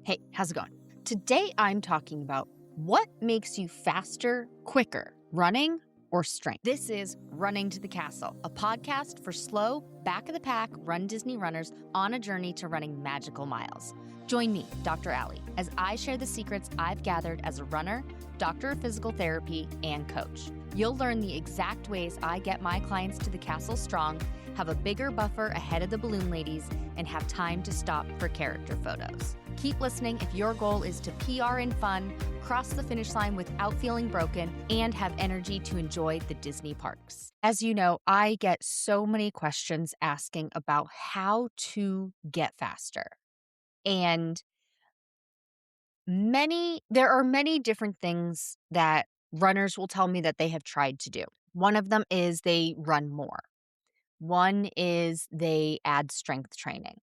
Hey, how's it going? Today I'm talking about what makes you faster, quicker, running or strength. This is Running to the Castle, a podcast for slow, back of the pack Run Disney runners on a journey to running magical miles. Join me, Dr. Allie, as I share the secrets I've gathered as a runner, doctor of physical therapy, and coach. You'll learn the exact ways I get my clients to the castle strong, have a bigger buffer ahead of the balloon ladies, and have time to stop for character photos. Keep listening if your goal is to PR in fun, cross the finish line without feeling broken, and have energy to enjoy the Disney parks. As you know, I get so many questions asking about how to get faster. And there are many different things that runners will tell me that they have tried to do. One of them is they run more. One is they add strength training.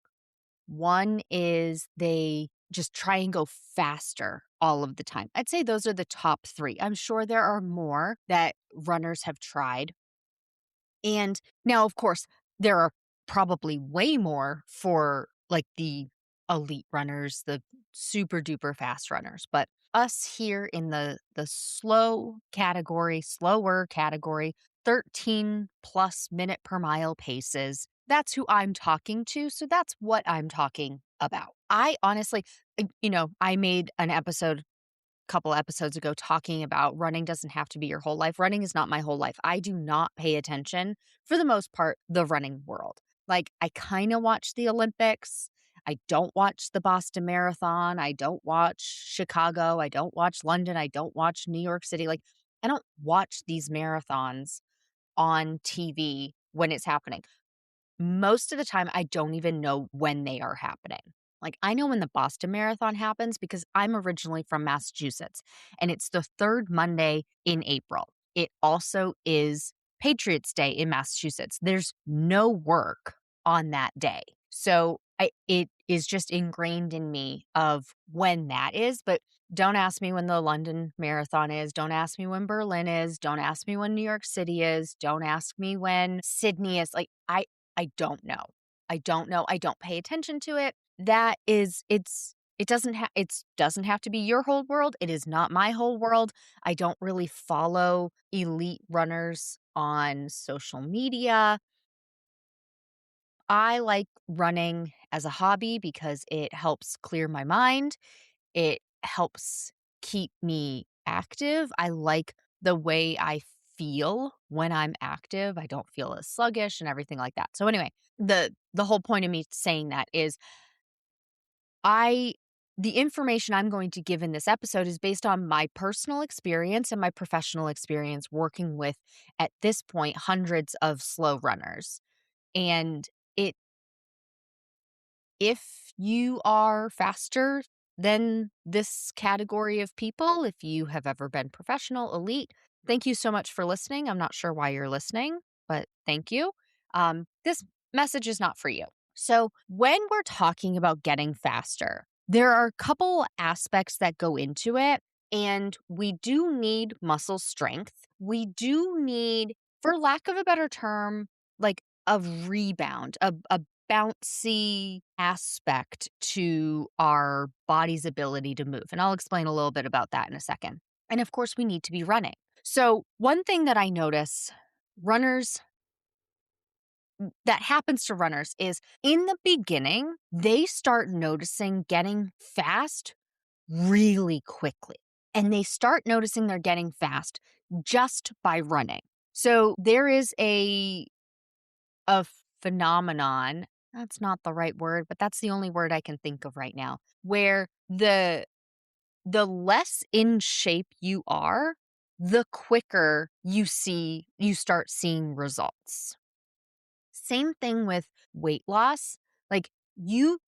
One is they just try and go faster all of the time. I'd say those are the top three. I'm sure there are more that runners have tried. And now, of course, there are probably way more for like the elite runners, the super duper fast runners. But us here in the slower category, 13 plus minute per mile paces, that's who I'm talking to. So that's what I'm talking about. I honestly, I made an episode couple episodes ago talking about running doesn't have to be your whole life. Running is not my whole life. I do not pay attention, for the most part, the running world. Like, I kind of watch the Olympics. I don't watch the Boston Marathon. I don't watch Chicago. I don't watch London. I don't watch New York City. Like, I don't watch these marathons on TV when it's happening. Most of the time, I don't even know when they are happening. Like, I know when the Boston Marathon happens because I'm originally from Massachusetts, and it's the third Monday in April. It also is Patriots Day in Massachusetts. There's no work on that day. So it is just ingrained in me of when that is. But don't ask me when the London Marathon is. Don't ask me when Berlin is. Don't ask me when New York City is. Don't ask me when Sydney is. Like, I don't know. I don't know. I don't pay attention to it. It doesn't have to be your whole world. It is not my whole world. I don't really follow elite runners on social media. I like running as a hobby because it helps clear my mind. It helps keep me active. I like the way I feel when I'm active. I don't feel as sluggish and everything like that. So anyway, the whole point of me saying that is the information I'm going to give in this episode is based on my personal experience and my professional experience working with, at this point, hundreds of slow runners. And if you are faster than this category of people, if you have ever been professional, elite, thank you so much for listening. I'm not sure why you're listening, but thank you. This message is not for you. So when we're talking about getting faster, there are a couple aspects that go into it, and we do need muscle strength. We do need, for lack of a better term, like a rebound, a bouncy aspect to our body's ability to move. And I'll explain a little bit about that in a second. And of course, we need to be running. So one thing that I notice that happens to runners is in the beginning, they start noticing getting fast really quickly. And they start noticing they're getting fast just by running. So there is a phenomenon, that's not the right word, but that's the only word I can think of right now, where the less in shape you are, the quicker you start seeing results. Same thing with weight loss. Like, you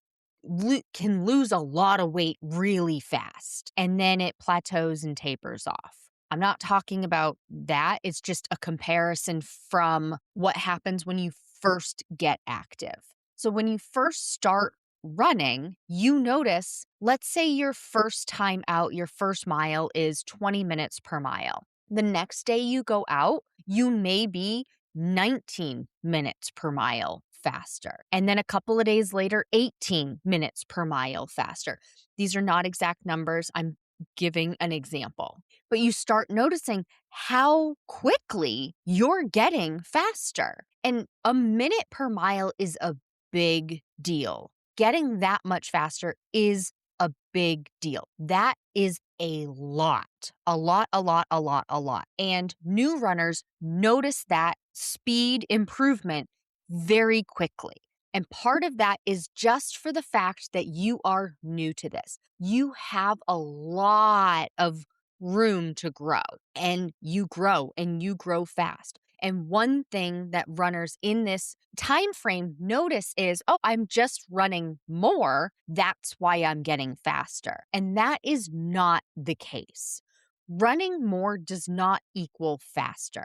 can lose a lot of weight really fast, and then it plateaus and tapers off. I'm not talking about that. It's just a comparison from what happens when you first get active. So when you first start running, you notice, let's say your first time out, your first mile is 20 minutes per mile. The next day you go out, you may be 19 minutes per mile faster. And then a couple of days later, 18 minutes per mile faster. These are not exact numbers. I'm giving an example. But you start noticing how quickly you're getting faster. And a minute per mile is a big deal. Getting that much faster is a big deal. That is a lot. A lot, a lot, a lot, a lot. And new runners notice that speed improvement very quickly. And part of that is just for the fact that you are new to this. You have a lot of room to grow, and you grow fast. And one thing that runners in this time frame notice is, oh, I'm just running more. That's why I'm getting faster. And that is not the case. Running more does not equal faster.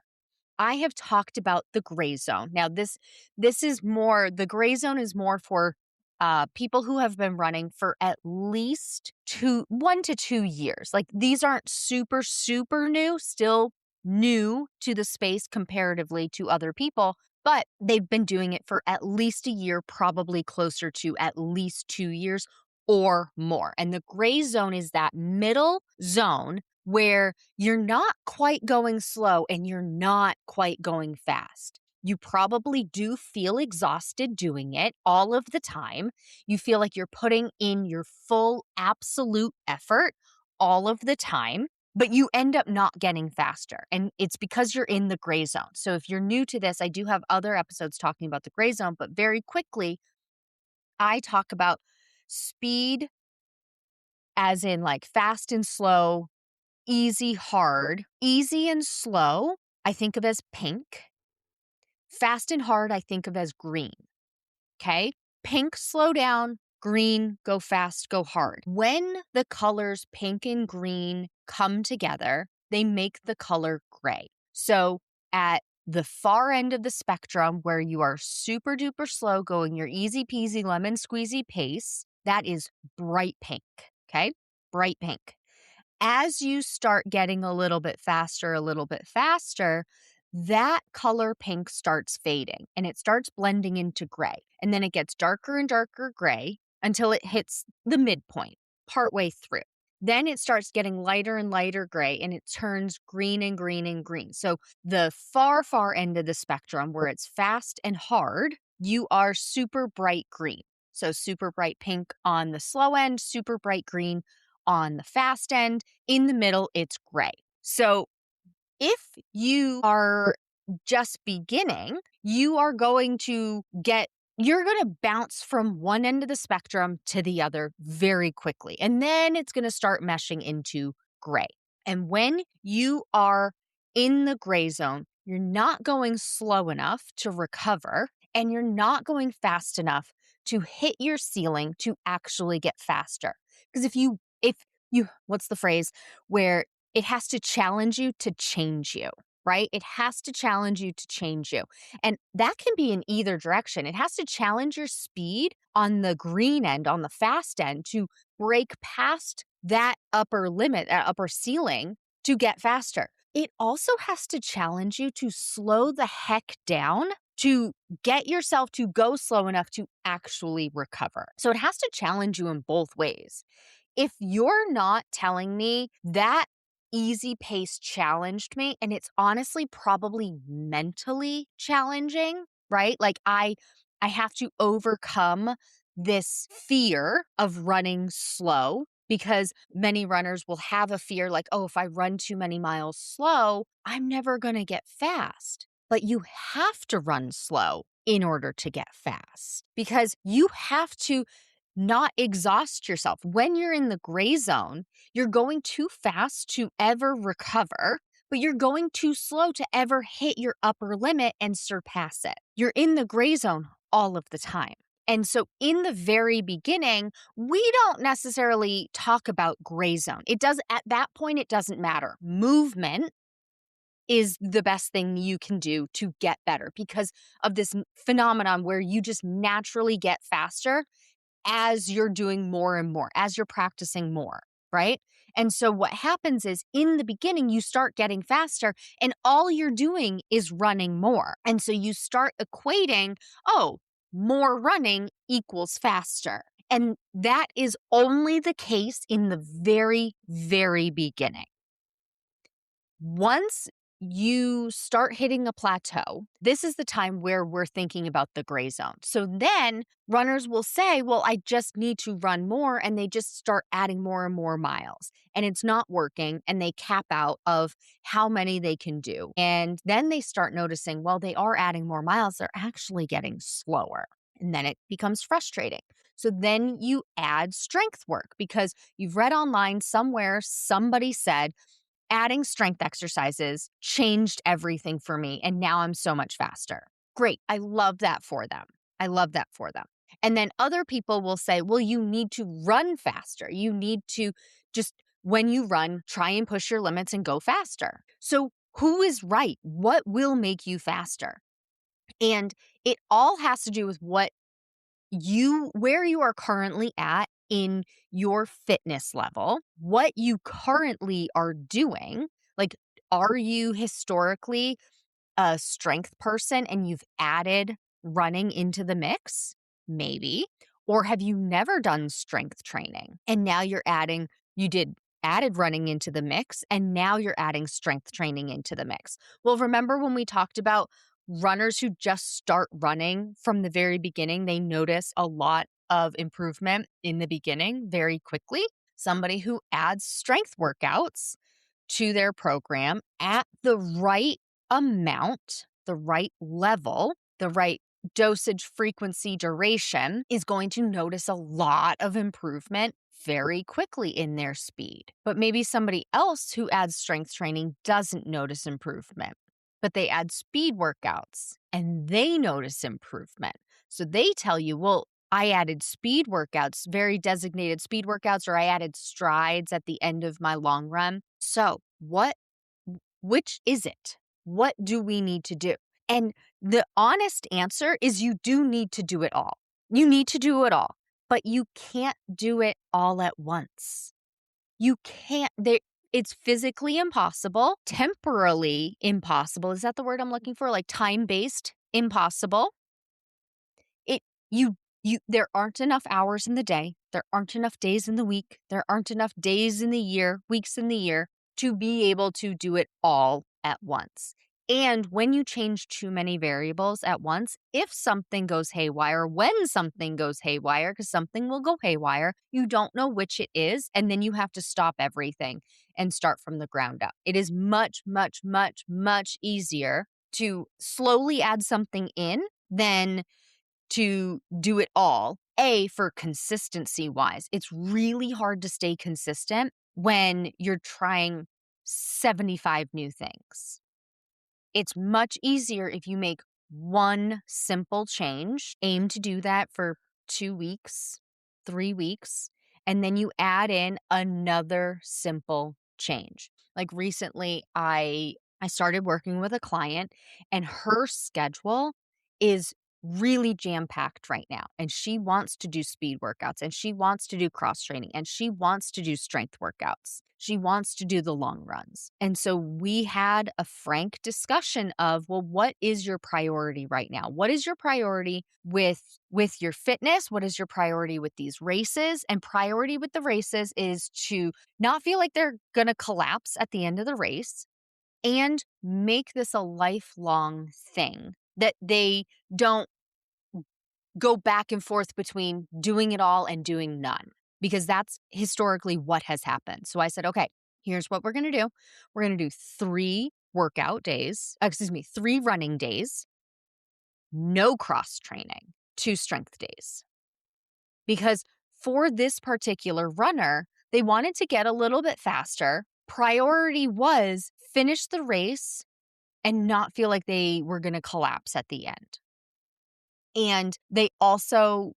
I have talked about the gray zone. Now, this is more, the gray zone is more for people who have been running for at least 1 to 2 years. Like, these aren't super, super new, still new to the space comparatively to other people, but they've been doing it for at least a year, probably closer to at least 2 years or more. And the gray zone is that middle zone where you're not quite going slow and you're not quite going fast. You probably do feel exhausted doing it all of the time. You feel like you're putting in your full absolute effort all of the time, but you end up not getting faster. And it's because you're in the gray zone. So if you're new to this, I do have other episodes talking about the gray zone, but very quickly, I talk about speed as in like fast and slow, easy, hard. Easy and slow, I think of as pink. Fast and hard, I think of as green. Okay? Pink, slow down. Green, go fast, go hard. When the colors pink and green come together, they make the color gray. So at the far end of the spectrum where you are super duper slow going your easy peasy lemon squeezy pace, that is bright pink. Okay? Bright pink. As you start getting a little bit faster, that color pink starts fading and it starts blending into gray. And then it gets darker and darker gray until it hits the midpoint, partway through. Then it starts getting lighter and lighter gray and it turns green and green and green. So the far, far end of the spectrum where it's fast and hard, you are super bright green. So super bright pink on the slow end, super bright green on the fast end. In the middle, it's gray. So if you are just beginning, you're going to bounce from one end of the spectrum to the other very quickly. And then it's going to start meshing into gray. And when you are in the gray zone, you're not going slow enough to recover, and you're not going fast enough to hit your ceiling to actually get faster. Because if you, what's the phrase where it has to challenge you to change you, right? It has to challenge you to change you. And that can be in either direction. It has to challenge your speed on the green end, on the fast end, to break past that upper limit, upper ceiling to get faster. It also has to challenge you to slow the heck down to get yourself to go slow enough to actually recover. So it has to challenge you in both ways. If you're not telling me that easy pace challenged me, and it's honestly probably mentally challenging, right? Like I have to overcome this fear of running slow, because many runners will have a fear like, oh, if I run too many miles slow, I'm never going to get fast. But you have to run slow in order to get fast, because you have to not exhaust yourself. When you're in the gray zone, you're going too fast to ever recover, but you're going too slow to ever hit your upper limit and surpass it. You're in the gray zone all of the time. And so in the very beginning, we don't necessarily talk about gray zone. At that point, it doesn't matter. Movement is the best thing you can do to get better because of this phenomenon where you just naturally get faster as you're doing more and more, as you're practicing more, right? And so what happens is in the beginning, you start getting faster and all you're doing is running more. And so you start equating, oh, more running equals faster. And that is only the case in the very, very beginning. Once you start hitting a plateau, this is the time where we're thinking about the gray zone. So then runners will say, well, I just need to run more. And they just start adding more and more miles. And it's not working. And they cap out of how many they can do. And then they start noticing, well, they are adding more miles. They're actually getting slower. And then it becomes frustrating. So then you add strength work because you've read online somewhere, somebody said, adding strength exercises changed everything for me. And now I'm so much faster. Great. I love that for them. I love that for them. And then other people will say, well, you need to run faster. You need to just, when you run, try and push your limits and go faster. So who is right? What will make you faster? And it all has to do with where you are currently at in your fitness level, what you currently are doing. Like, are you historically a strength person and you've added running into the mix? Maybe. Or have you never done strength training and now added running into the mix and now you're adding strength training into the mix? Well, remember when we talked about runners who just start running from the very beginning, they notice a lot of improvement in the beginning very quickly. Somebody who adds strength workouts to their program at the right amount, the right level, the right dosage, frequency, duration is going to notice a lot of improvement very quickly in their speed. But maybe somebody else who adds strength training doesn't notice improvement, but they add speed workouts and they notice improvement. So they tell you, well, I added speed workouts, very designated speed workouts, or I added strides at the end of my long run. So which is it? What do we need to do? And the honest answer is you do need to do it all. You need to do it all, but you can't do it all at once. You can't, it's physically impossible, temporally impossible. Is that the word I'm looking for? Like time-based impossible. There aren't enough hours in the day. There aren't enough days in the week. There aren't enough days in the year, weeks in the year to be able to do it all at once. And when you change too many variables at once, if something goes haywire, when something goes haywire, because something will go haywire, you don't know which it is. And then you have to stop everything and start from the ground up. It is much, much, much, much easier to slowly add something in than to do it all. For consistency wise, it's really hard to stay consistent when you're trying 75 new things. It's much easier if you make one simple change, aim to do that for 2 weeks, 3 weeks, and then you add in another simple change. Like recently, I started working with a client and her schedule is really jam-packed right now. And she wants to do speed workouts and she wants to do cross training and she wants to do strength workouts. She wants to do the long runs. And so we had a frank discussion of, well, what is your priority right now? What is your priority with your fitness? What is your priority with these races? And priority with the races is to not feel like they're going to collapse at the end of the race and make this a lifelong thing, that they don't go back and forth between doing it all and doing none, because that's historically what has happened. So I said, okay, here's what we're going to do. We're going to do 3 running days, no cross training, 2 strength days. Because for this particular runner, they wanted to get a little bit faster. Priority was finish the race and not feel like they were going to collapse at the end. And they also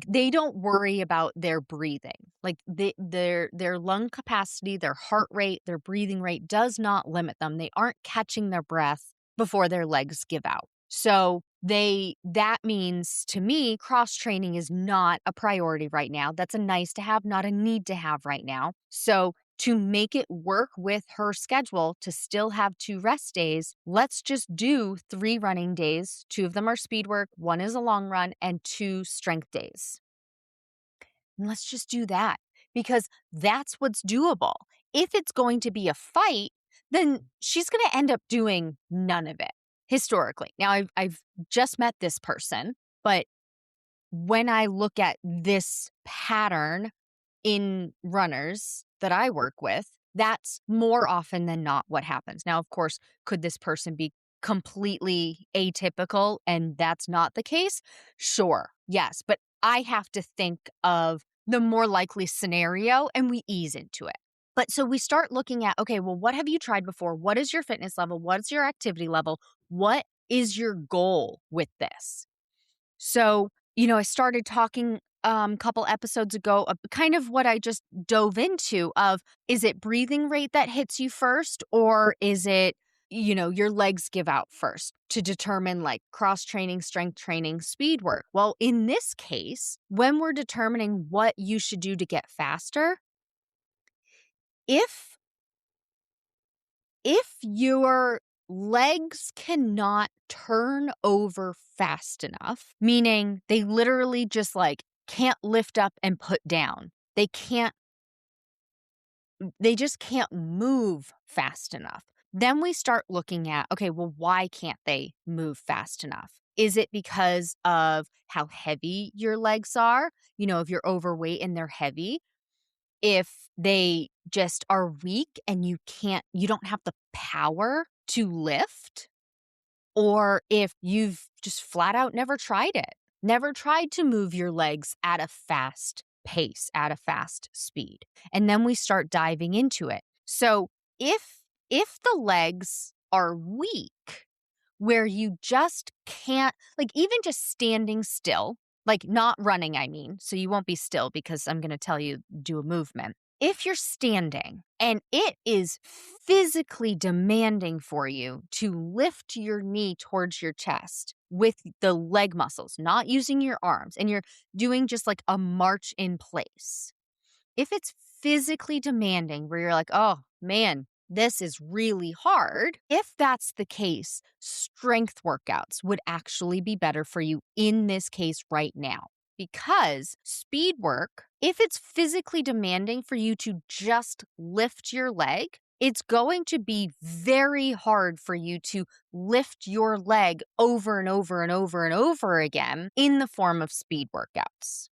they don't worry about their breathing. Like their lung capacity, their heart rate, their breathing rate does not limit them. They aren't catching their breath before their legs give out. So that means to me, cross training is not a priority right now. That's a nice to have, not a need to have right now. So to make it work with her schedule to still have 2 rest days, let's just do 3 running days. 2 of them are speed work, 1 is a long run, and 2 strength days. And let's just do that because that's what's doable. If it's going to be a fight, then she's going to end up doing none of it historically. Now, I've just met this person, but when I look at this pattern in runners that I work with, that's more often than not what happens. Now, of course, could this person be completely atypical and that's not the case? Sure, yes. But I have to think of the more likely scenario and we ease into it. But so we start looking at, okay, well, what have you tried before? What is your fitness level? What's your activity level? What is your goal with this? So, I started talking couple episodes ago of kind of what I just dove into of, is it breathing rate that hits you first, or is it, your legs give out first to determine like cross training, strength training, speed work? Well, in this case, when we're determining what you should do to get faster, if your legs cannot turn over fast enough, meaning they literally just like can't lift up and put down. They just can't move fast enough. Then we start looking at, okay, well, why can't they move fast enough? Is it because of how heavy your legs are? If you're overweight and they're heavy, if they just are weak and you don't have the power to lift, or if you've just flat out never tried it, never tried to move your legs at a fast pace, at a fast speed. And then we start diving into it. So if the legs are weak, where you just can't, like even just standing still, like not running, I mean, so you won't be still because I'm going to tell you do a movement. If you're standing and it is physically demanding for you to lift your knee towards your chest with the leg muscles, not using your arms, and you're doing just like a march in place, if it's physically demanding where you're like, oh man, this is really hard. If that's the case, strength workouts would actually be better for you in this case right now. Because speed work, if it's physically demanding for you to just lift your leg, it's going to be very hard for you to lift your leg over and over and over and over again in the form of speed workouts.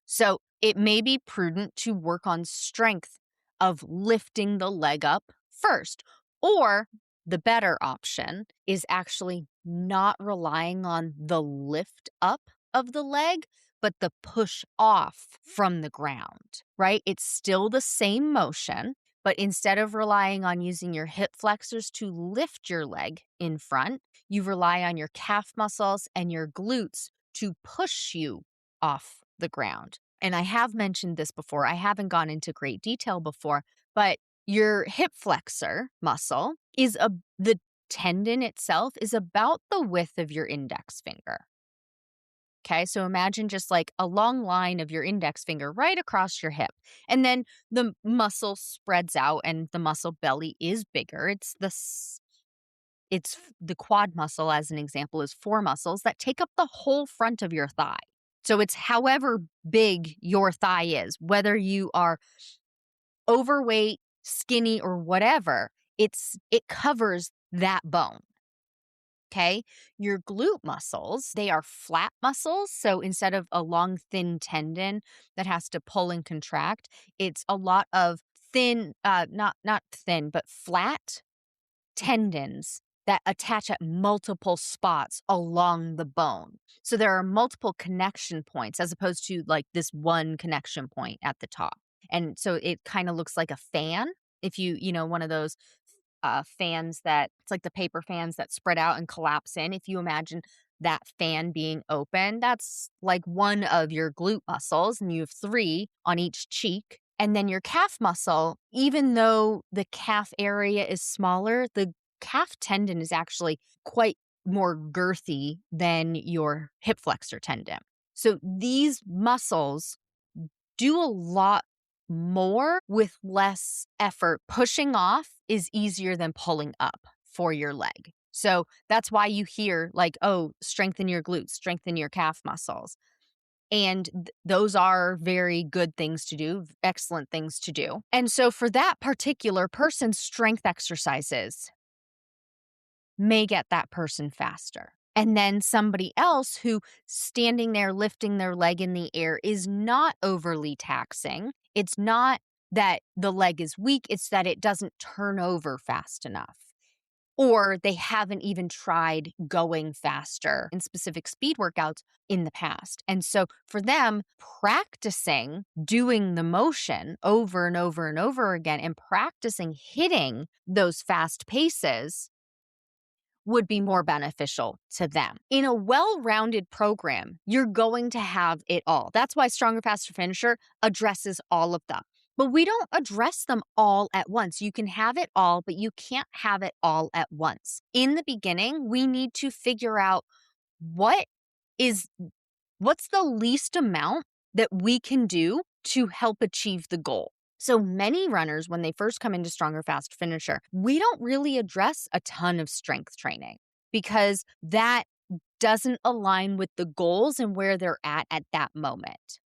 So it may be prudent to work on strength of lifting the leg up first. Or the better option is actually not relying on the lift up of the leg, but the push off from the ground, right? It's still the same motion, but instead of relying on using your hip flexors to lift your leg in front, you rely on your calf muscles and your glutes to push you off the ground. And I have mentioned this before. I haven't gone into great detail before, but your hip flexor muscle is the tendon itself is about the width of your index finger. Okay, so imagine just like a long line of your index finger right across your hip. And then the muscle spreads out and the muscle belly is bigger. It's the quad muscle, as an example, is 4 muscles that take up the whole front of your thigh. So it's however big your thigh is, whether you are overweight, skinny, or whatever, it covers that bone. Okay. Your glute muscles, they are flat muscles. So instead of a long, thin tendon that has to pull and contract, it's a lot of thin, not thin, but flat tendons that attach at multiple spots along the bone. So there are multiple connection points as opposed to like this one connection point at the top. And so it kind of looks like a fan. If one of those fans that it's like the paper fans that spread out and collapse in. If you imagine that fan being open, that's like one of your glute muscles, and you have 3 on each cheek. And then your calf muscle, even though the calf area is smaller, the calf tendon is actually quite more girthy than your hip flexor tendon. So these muscles do a lot more with less effort. Pushing off is easier than pulling up for your leg. So that's why you hear like, oh, strengthen your glutes, strengthen your calf muscles. And those are very good things to do, excellent things to do. And so for that particular person, strength exercises may get that person faster. And then somebody else who standing there lifting their leg in the air is not overly taxing. It's not that the leg is weak, it's that it doesn't turn over fast enough. Or they haven't even tried going faster in specific speed workouts in the past. And so for them, practicing doing the motion over and over and over again and practicing hitting those fast paces would be more beneficial to them. In a well-rounded program, you're going to have it all. That's why Stronger, Faster, Finisher addresses all of them. But we don't address them all at once. You can have it all, but you can't have it all at once. In the beginning, we need to figure out what's the least amount that we can do to help achieve the goal. So many runners, when they first come into Stronger, Fast, Finisher, we don't really address a ton of strength training because that doesn't align with the goals and where they're at that moment.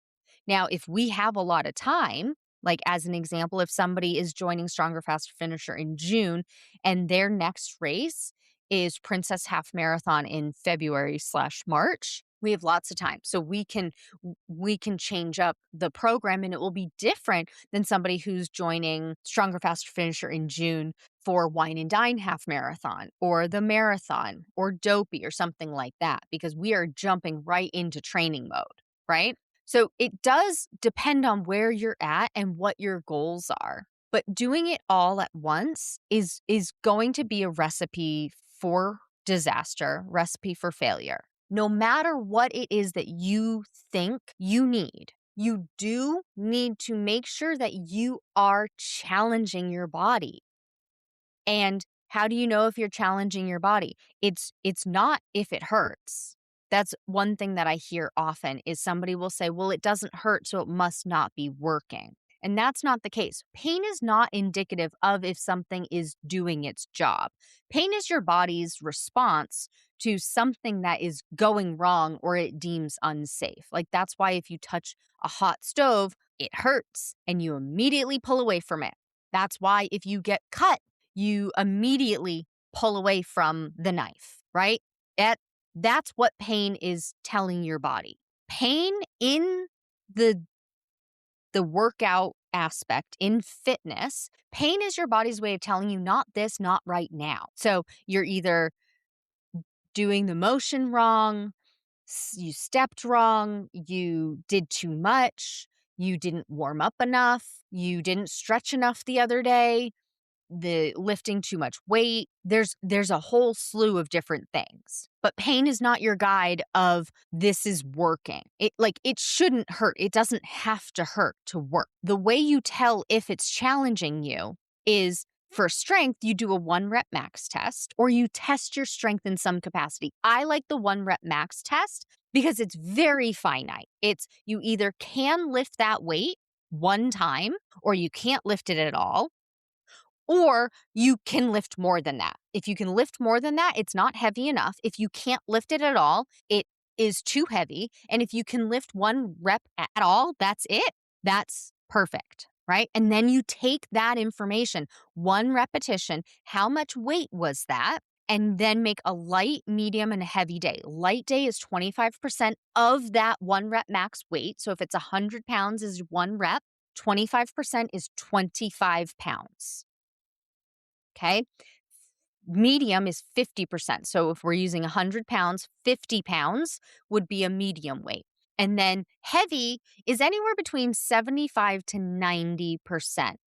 Now, if we have a lot of time, like as an example, if somebody is joining Stronger, Faster, Finisher in June and their next race is Princess Half Marathon in February/March, we have lots of time. So we can change up the program and it will be different than somebody who's joining Stronger, Faster, Finisher in June for Wine and Dine Half Marathon or the marathon or Dopey or something like that, because we are jumping right into training mode, right? So it does depend on where you're at and what your goals are. But doing it all at once is going to be a recipe for disaster, recipe for failure. No matter what it is that you think you need, you do need to make sure that you are challenging your body. And how do you know if you're challenging your body? It's not if it hurts. That's one thing that I hear often is somebody will say, well, it doesn't hurt, so it must not be working. And that's not the case. Pain is not indicative of if something is doing its job. Pain is your body's response to something that is going wrong or it deems unsafe. Like that's why if you touch a hot stove, it hurts and you immediately pull away from it. That's why if you get cut, you immediately pull away from the knife, right? That's what pain is telling your body. Pain in the workout aspect, in fitness, pain is your body's way of telling you not this, not right now. So you're either doing the motion wrong, you stepped wrong, you did too much, you didn't warm up enough, you didn't stretch enough the other day, the lifting too much weight. There's a whole slew of different things. But pain is not your guide of this is working. It shouldn't hurt. It doesn't have to hurt to work. The way you tell if it's challenging you is for strength, you do a 1 rep max test or you test your strength in some capacity. I like the 1 rep max test because it's very finite. It's you either can lift that weight one time or you can't lift it at all. Or you can lift more than that. If you can lift more than that, it's not heavy enough. If you can't lift it at all, it is too heavy. And if you can lift 1 rep at all, that's it. That's perfect, right? And then you take that information, 1 repetition, how much weight was that? And then make a light, medium, and a heavy day. Light day is 25% of that 1 rep max weight. So if it's 100 pounds is 1 rep, 25% is 25 pounds. Okay. Medium is 50%. So if we're using 100 pounds, 50 pounds would be a medium weight. And then heavy is anywhere between 75 to 90%.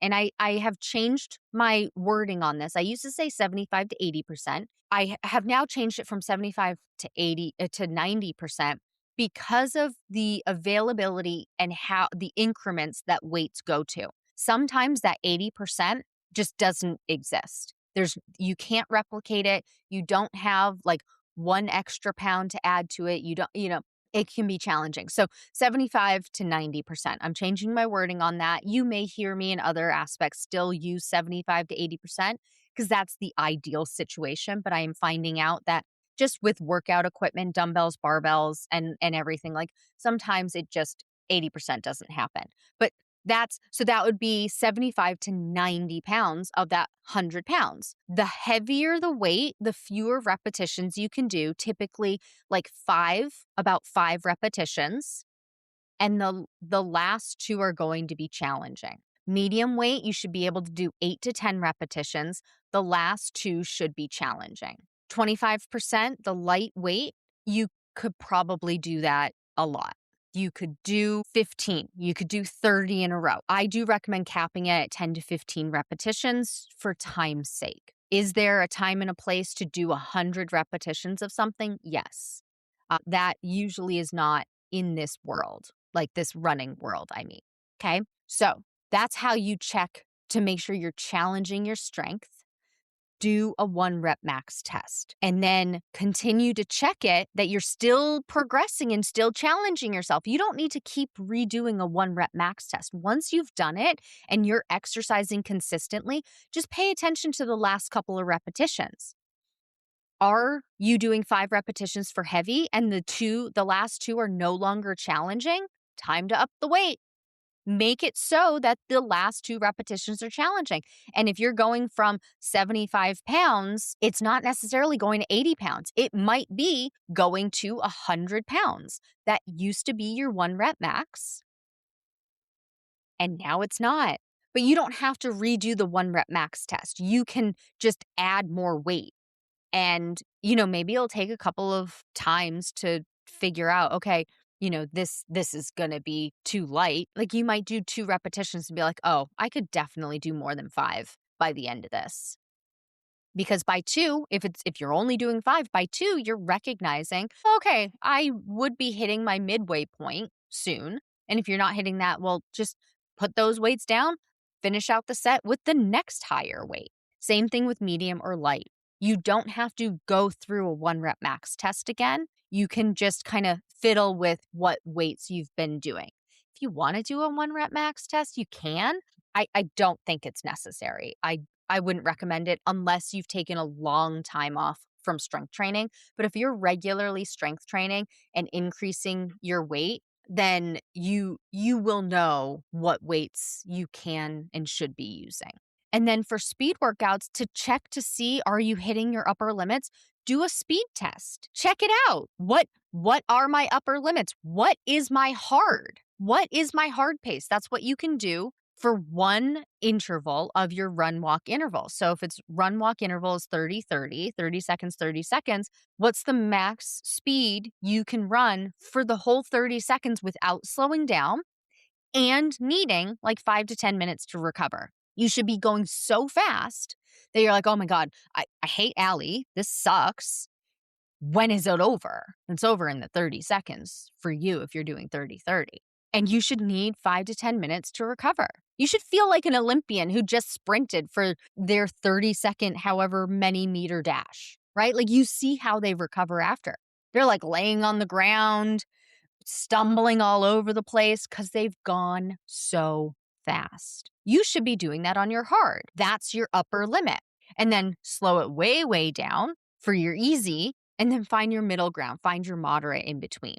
And I have changed my wording on this. I used to say 75 to 80%. I have now changed it from 75 to 80 to 90% because of the availability and how the increments that weights go to. Sometimes that 80% just doesn't exist. You can't replicate it. You don't have like 1 extra pound to add to it. You don't, It can be challenging. So 75 to 90%. I'm changing my wording on that. You may hear me in other aspects still use 75 to 80% because that's the ideal situation. But I am finding out that just with workout equipment, dumbbells, barbells, and everything, like sometimes it just 80% doesn't happen. But that would be 75 to 90 pounds of that 100 pounds. The heavier the weight, the fewer repetitions you can do, typically like about 5 repetitions. And the last two are going to be challenging. Medium weight, you should be able to do 8 to 10 repetitions. The last two should be challenging. 25%, the lightweight, you could probably do that a lot. You could do 15, you could do 30 in a row. I do recommend capping it at 10 to 15 repetitions for time's sake. Is there a time and a place to do 100 repetitions of something? Yes. That usually is not in this world, like this running world, I mean. Okay. So that's how you check to make sure you're challenging your strength. Do a 1 rep max test and then continue to check it that you're still progressing and still challenging yourself. You don't need to keep redoing a 1 rep max test. Once you've done it and you're exercising consistently, just pay attention to the last couple of repetitions. Are you doing 5 repetitions for heavy and the last two are no longer challenging? Time to up the weight. Make it so that the last 2 repetitions are challenging. And if you're going from 75 pounds, it's not necessarily going to 80 pounds. It might be going to 100 pounds. That used to be your 1 rep max, and now it's not. But you don't have to redo the 1 rep max test. You can just add more weight. And, maybe it'll take a couple of times to figure out, okay, this is going to be too light. Like you might do 2 repetitions and be like, oh, I could definitely do more than 5 by the end of this. Because by 2, if you're only doing 5, by 2, you're recognizing, okay, I would be hitting my midway point soon. And if you're not hitting that, well, just put those weights down, finish out the set with the next higher weight. Same thing with medium or light. You don't have to go through a 1 rep max test again. You can just kind of fiddle with what weights you've been doing. If you want to do a 1 rep max test, you can. I don't think it's necessary. I wouldn't recommend it unless you've taken a long time off from strength training. But if you're regularly strength training and increasing your weight, then you will know what weights you can and should be using. And then for speed workouts, to check to see, are you hitting your upper limits? Do a speed test. Check it out. What are my upper limits? What is my hard? What is my hard pace? That's what you can do for one interval of your run walk interval. So if it's run walk interval is 30 30, 30 seconds, 30 seconds, what's the max speed you can run for the whole 30 seconds without slowing down and needing like 5 to 10 minutes to recover? You should be going so fast that you're like, oh my God, I hate Allie. This sucks. When is it over? It's over in the 30 seconds for you if you're doing 30 30. And you should need 5 to 10 minutes to recover. You should feel like an Olympian who just sprinted for their 30-second, however many meter dash, right? Like you see how they recover after. They're like laying on the ground, stumbling all over the place because they've gone so fast. You should be doing that on your hard. That's your upper limit. And then slow it way, way down for your easy, and then find your middle ground, find your moderate in between.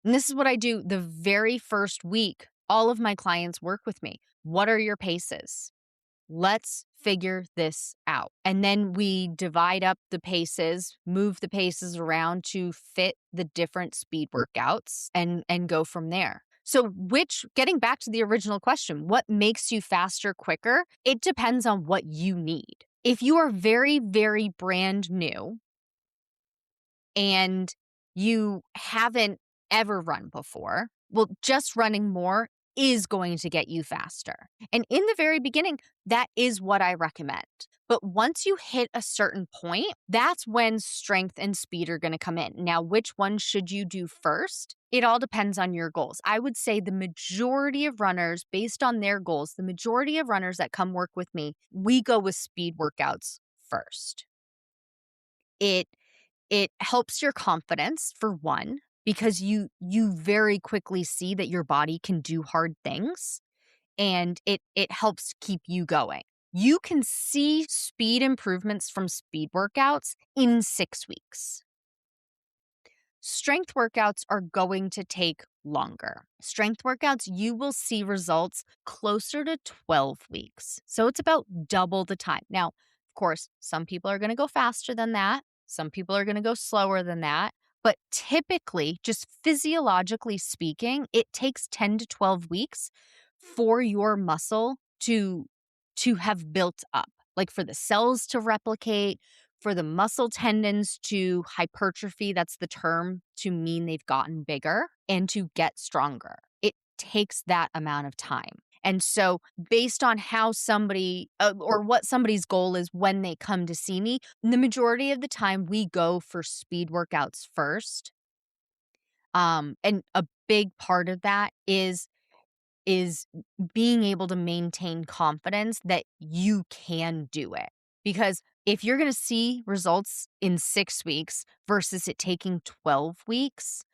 And this is what I do the very first week. All of my clients work with me. What are your paces? Let's figure this out. And then we divide up the paces, move the paces around to fit the different speed workouts and go from there. So getting back to the original question, what makes you faster, quicker? It depends on what you need. If you are very, very brand new and you haven't ever run before, well, just running more is going to get you faster. And in the very beginning, that is what I recommend. But once you hit a certain point, that's when strength and speed are going to come in. Now, which one should you do first? It all depends on your goals. I would say the majority of runners, based on their goals, the majority of runners that come work with me, we go with speed workouts first. It helps your confidence, for one. because you very quickly see that your body can do hard things, and it helps keep you going. You can see speed improvements from speed workouts in 6 weeks. Strength workouts are going to take longer. Strength workouts, you will see results closer to 12 weeks. So it's about double the time. Now, of course, some people are going to go faster than that. Some people are going to go slower than that. But typically, just physiologically speaking, it takes 10 to 12 weeks for your muscle to have built up, like for the cells to replicate, for the muscle tendons to hypertrophy, that's the term to mean they've gotten bigger, and to get stronger. It takes that amount of time. And so, based on how somebody or what somebody's goal is when they come to see me, the majority of the time we go for speed workouts first. And a big part of that is being able to maintain confidence that you can do it. Because if you're going to see results in 6 weeks versus it taking 12 weeks,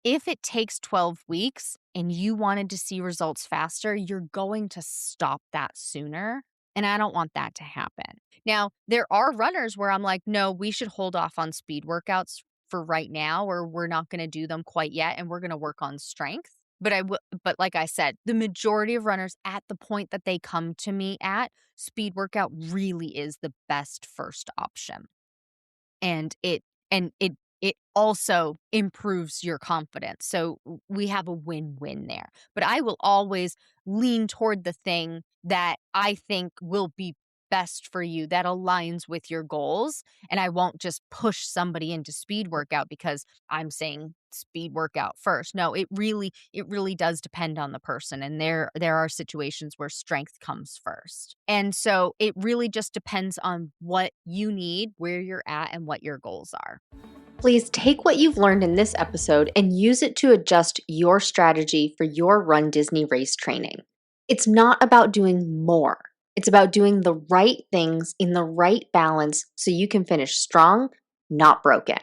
if it takes 12 weeks and you wanted to see results faster, you're going to stop that sooner. And I don't want that to happen. Now, there are runners where I'm like, no, we should hold off on speed workouts for right now, or we're not going to do them quite yet, and we're going to work on strength. But like I said, the majority of runners at the point that they come to me at, speed workout really is the best first option. And it also improves your confidence. So we have a win-win there. But I will always lean toward the thing that I think will be best for you, that aligns with your goals. And I won't just push somebody into speed workout because I'm saying speed workout first. No, it really does depend on the person. And there are situations where strength comes first. And so it really just depends on what you need, where you're at, and what your goals are. Please take what you've learned in this episode and use it to adjust your strategy for your RunDisney race training. It's not about doing more. It's about doing the right things in the right balance so you can finish strong, not broken.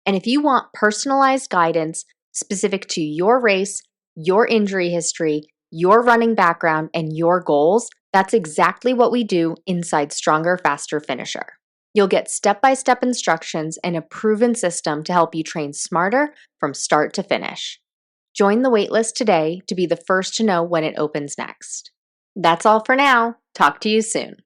And if you want personalized guidance specific to your race, your injury history, your running background, and your goals, that's exactly what we do inside Stronger, Faster, Finisher. You'll get step-by-step instructions and a proven system to help you train smarter from start to finish. Join the waitlist today to be the first to know when it opens next. That's all for now. Talk to you soon.